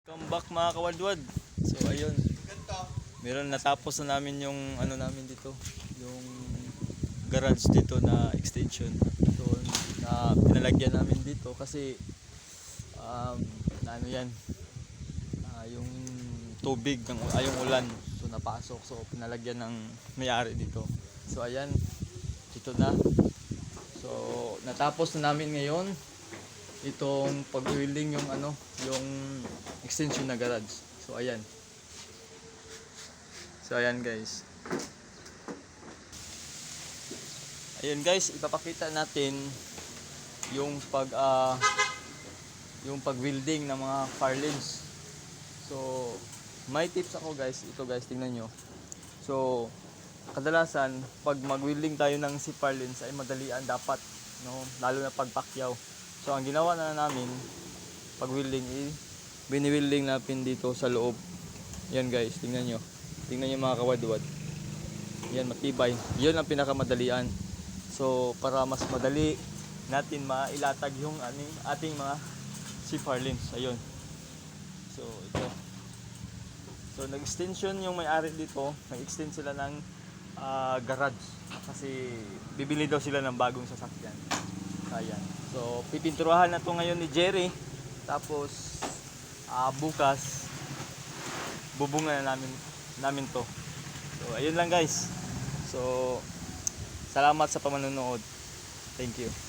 Welcome back mga kawadwad. So ayun, meron natapos na namin yung ano namin dito, yung garage dito na extension. So na pinalagyan namin dito kasi na ano yan, yung tubig ng yung ulan so napasok, so pinalagyan ng may-ari dito. So ayan, dito na. So natapos na namin ngayon itong pag-welding yung ano, yung extension na garage. So ayan. So ayan guys. Ayun guys, ipapakita natin yung pag-welding ng mga purlins. So may tips ako guys. Ito guys, tingnan nyo. So kadalasan pag mag-welding tayo ng si purlins ay madalian dapat, no, lalo na pag pakyaw. So ang ginawa na namin pag welding, bini-welding natin dito sa loob. Yan guys, tingnan nyo. Tingnan nyo mga kawadwad. Yan, matibay. Yun ang pinakamadalian. So para mas madali natin mailatag yung ating mga si purlins. Ayun. So ito. So nag-extension yung may-ari dito. Nag-extend sila ng garage. Kasi bibili daw sila ng bagong sasakyan. Ayan. So pipinturahan na to ngayon ni Jerry. Tapos bukas bubungan na namin to. So ayun lang guys. So salamat sa panonood. Thank you.